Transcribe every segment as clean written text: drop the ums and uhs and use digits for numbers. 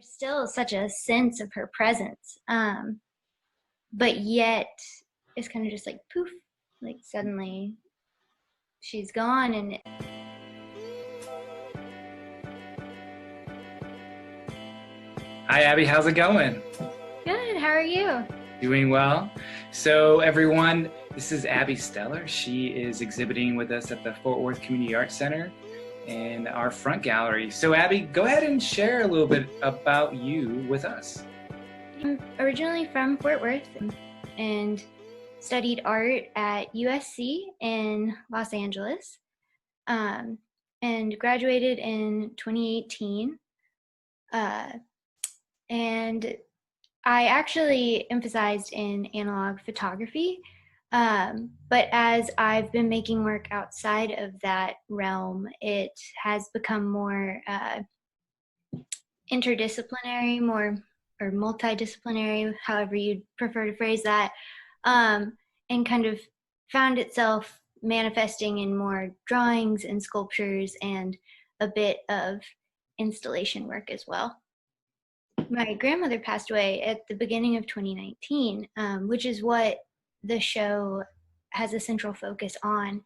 there's still such a sense of her presence, but yet it's kind of just like poof, like suddenly she's gone. And Hi, Abby. How's it going? good. How are you? Doing well. So, everyone, this is Abbie Stellar. She is exhibiting with us at the Fort Worth Community Arts Center in our front gallery. So, Abby, go ahead and share a little bit about you with us. I'm originally from Fort Worth and studied art at USC in Los Angeles, and graduated in 2018. And I actually emphasized in analog photography, but as I've been making work outside of that realm, it has become more interdisciplinary, more or multidisciplinary, however you'd prefer to phrase that, and kind of found itself manifesting in more drawings and sculptures and a bit of installation work as well. My grandmother passed away at the beginning of 2019, which is what the show has a central focus on.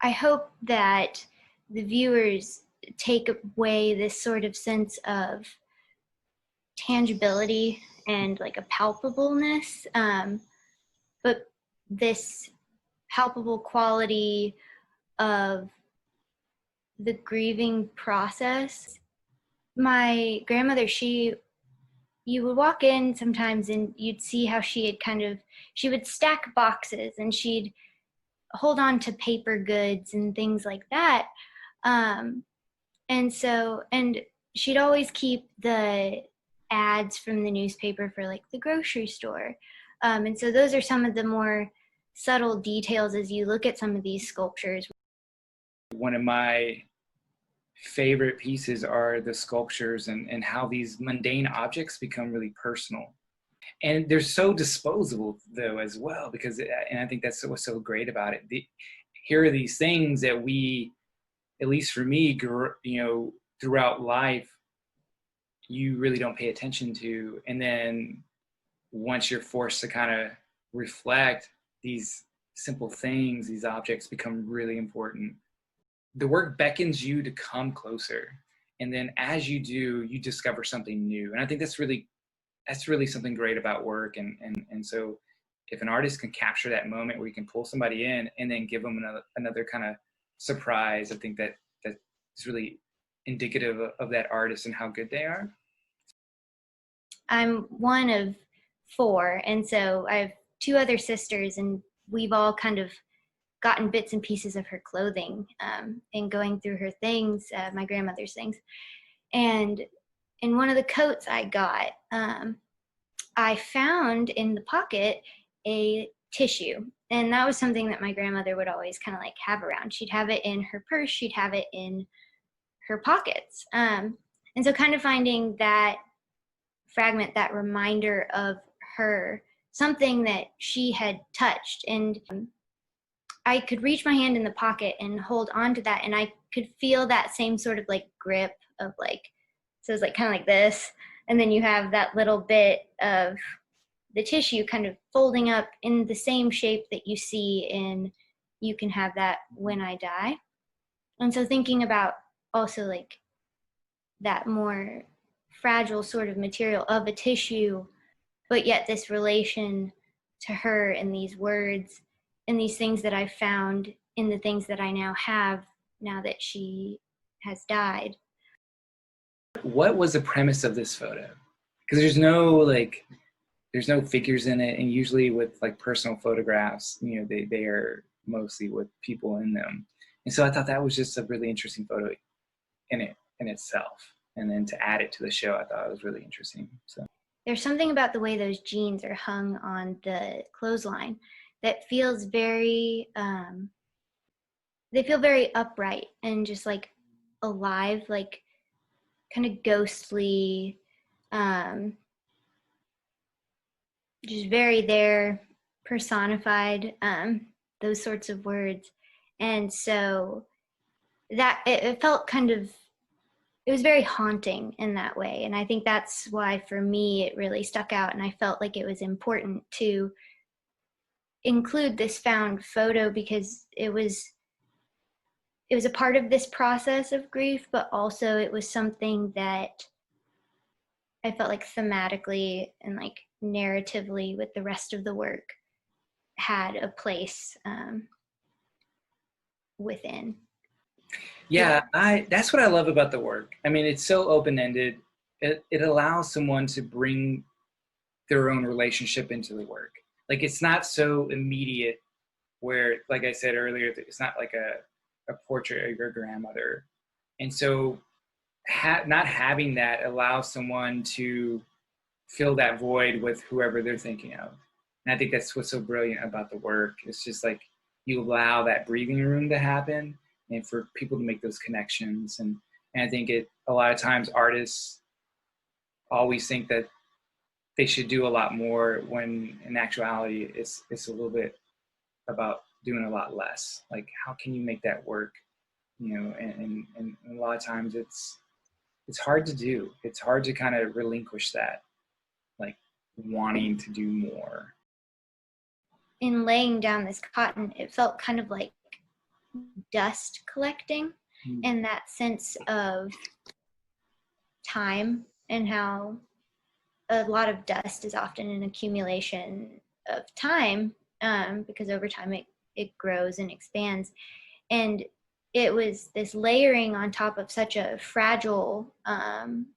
I hope that the viewers take away this sort of sense of tangibility and like a palpableness, but this palpable quality of the grieving process. My grandmother, you would walk in sometimes and you'd see how she would stack boxes and she'd hold on to paper goods and things like that. And she'd always keep the ads from the newspaper for like the grocery store. And so those are some of the more subtle details as you look at some of these sculptures. One of my favorite pieces are the sculptures and how these mundane objects become really personal. And they're so disposable, though, as well, and I think that's what's so great about it. Here are these things that we, at least for me, throughout life, you really don't pay attention to. And then once you're forced to kind of reflect, these simple things, these objects become really important. The work beckons you to come closer. And then as you do, you discover something new. And I think that's really something great about work. And so if an artist can capture that moment where you can pull somebody in and then give them another kind of surprise, I think that is really indicative of that artist and how good they are. I'm one of 4, and so I have 2 other sisters, and we've all kind of gotten bits and pieces of her clothing and going through her things, my grandmother's things. And in one of the coats I got, I found in the pocket a tissue. And that was something that my grandmother would always kind of like have around. She'd have it in her purse, she'd have it in her pockets. And so kind of finding that fragment, that reminder of her, something that she had touched, and I could reach my hand in the pocket and hold on to that, and I could feel that same sort of like grip of like, so it's like kind of like this, and then you have that little bit of the tissue kind of folding up in the same shape that you see in You Can Have That When I Die. And so thinking about also like that more fragile sort of material of a tissue, but yet this relation to her and these words and these things that I found in the things that I now have now that she has died. What was the premise of this photo? Because there's no figures in it, and usually with like personal photographs, they are mostly with people in them. And so I thought that was just a really interesting photo in itself. And then to add it to the show, I thought it was really interesting. So there's something about the way those jeans are hung on the clothesline that feels very, they feel very upright and just like alive, like kind of ghostly, just very there, personified, those sorts of words. And so that it felt it was very haunting in that way. And I think that's why for me it really stuck out, and I felt like it was important to include this found photo because it was a part of this process of grief, but also it was something that I felt like thematically and like narratively with the rest of the work had a place within. Yeah, that's what I love about the work. I mean, it's so open-ended. It allows someone to bring their own relationship into the work. Like, it's not so immediate where, like I said earlier, it's not like a portrait of your grandmother. And so not having that allows someone to fill that void with whoever they're thinking of. And I think that's what's so brilliant about the work. It's just like you allow that breathing room to happen and for people to make those connections. And I think a lot of times artists always think that they should do a lot more when in actuality it's a little bit about doing a lot less. Like, how can you make that work? You know, and a lot of times it's hard to do. It's hard to kind of relinquish that, like wanting to do more. In laying down this cotton, it felt kind of like dust collecting, and that sense of time, and how a lot of dust is often an accumulation of time, because over time it grows and expands. And it was this layering on top of such a fragile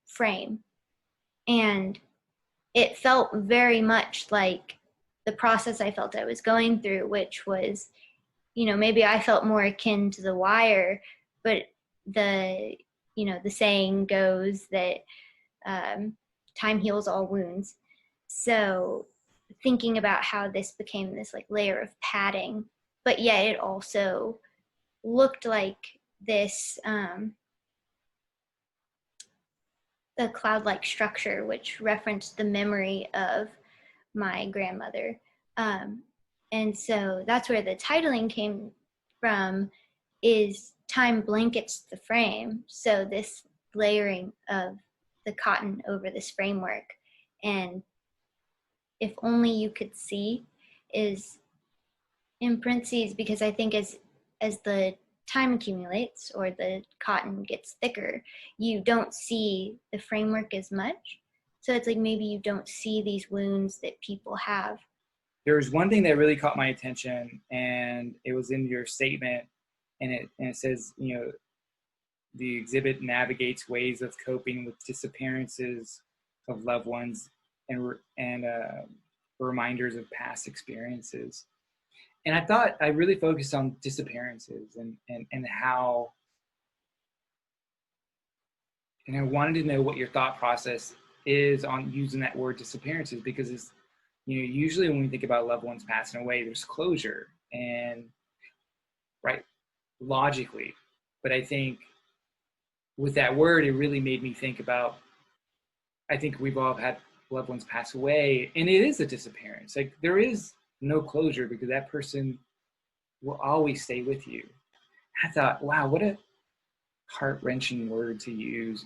frame. And it felt very much like the process I felt I was going through, which was, maybe I felt more akin to The Wire, but the saying goes that time heals all wounds. So thinking about how this became this like layer of padding, but yet it also looked like this a cloud-like structure, which referenced the memory of my grandmother. And so that's where the titling came from, is time blankets the frame. So this layering of the cotton over this framework, and if only you could see is in parentheses, because I think as the time accumulates or the cotton gets thicker, you don't see the framework as much. So it's like maybe you don't see these wounds that people have. There was one thing that really caught my attention, and it was in your statement, and it says, the exhibit navigates ways of coping with disappearances of loved ones and reminders of past experiences. And I thought I really focused on disappearances and how, and I wanted to know what your thought process is on using that word disappearances, because it's, usually when we think about loved ones passing away, there's closure and right, logically. But I think with that word, it really made me think about, I think we've all had loved ones pass away, and it is a disappearance. Like, there is no closure because that person will always stay with you. I thought, wow, what a heart-wrenching word to use,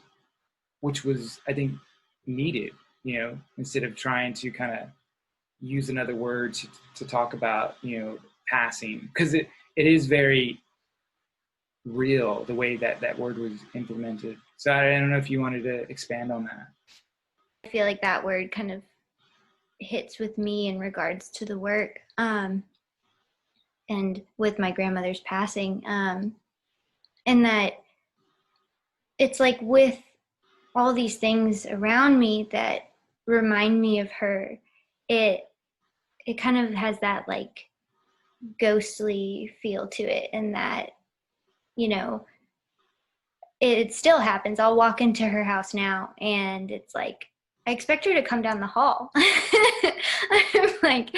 which was, I think, needed, instead of trying to kind of use another word to talk about, passing, because it is very real the way that word was implemented. So I don't know if you wanted to expand on that. I feel like that word kind of hits with me in regards to the work, and with my grandmother's passing, and that it's like with all these things around me that remind me of her, it kind of has that like ghostly feel to it, and that, it still happens. I'll walk into her house now and it's like, I expect her to come down the hall. I'm like,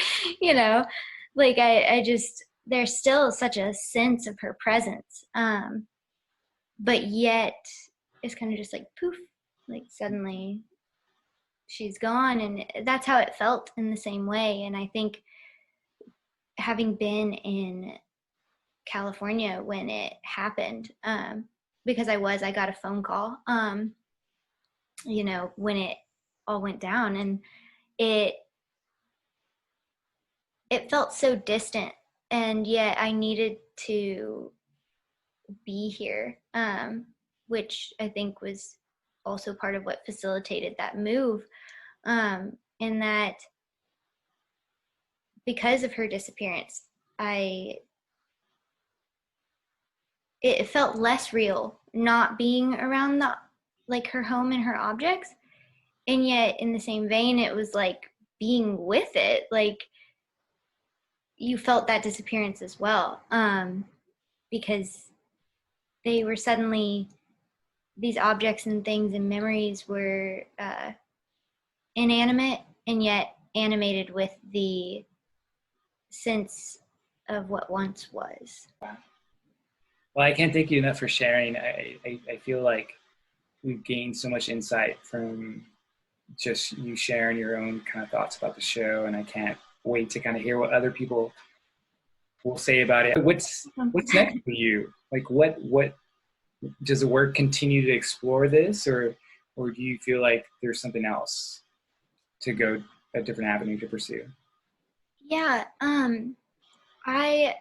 like I just, there's still such a sense of her presence. But yet it's kind of just like poof, like suddenly she's gone. And that's how it felt in the same way. And I think having been in California when it happened, because I got a phone call, you know, when it all went down, and it it felt so distant, and yet I needed to be here, which I think was also part of what facilitated that move, in that because of her disappearance, I it felt less real not being around the like her home and her objects, and yet in the same vein it was like being with it, like you felt that disappearance as well, because they were suddenly these objects and things and memories were inanimate and yet animated with the sense of what once was. Wow. Well, I can't thank you enough for sharing. I feel like we've gained so much insight from just you sharing your own kind of thoughts about the show, and I can't wait to kind of hear what other people will say about it. What's next for you? Like, what does the work continue to explore this, or do you feel like there's something else to go a different avenue to pursue? Yeah, I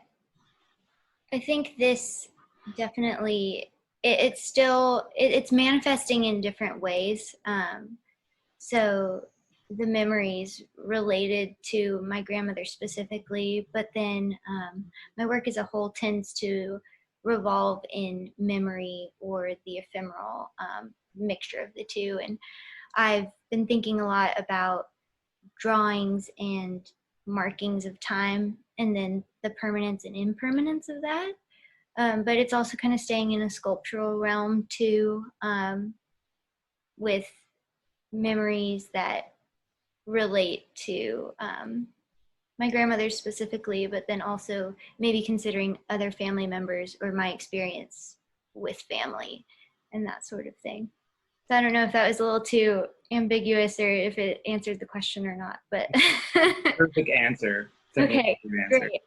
I think this definitely it's still it's manifesting in different ways. So the memories related to my grandmother specifically, but then my work as a whole tends to revolve in memory or the ephemeral, mixture of the two. And I've been thinking a lot about drawings and markings of time, and then the permanence and impermanence of that. But it's also kind of staying in a sculptural realm too, with memories that relate to my grandmother specifically, but then also maybe considering other family members or my experience with family and that sort of thing. So I don't know if that was a little too ambiguous or if it answered the question or not, but Perfect answer. okay, Answer. great.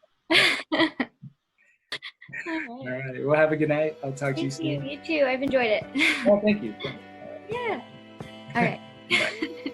All right. Well, have a good night. I'll talk to you Thank you. soon. You too. I've enjoyed it. Oh, thank you. Yeah. All right. Bye.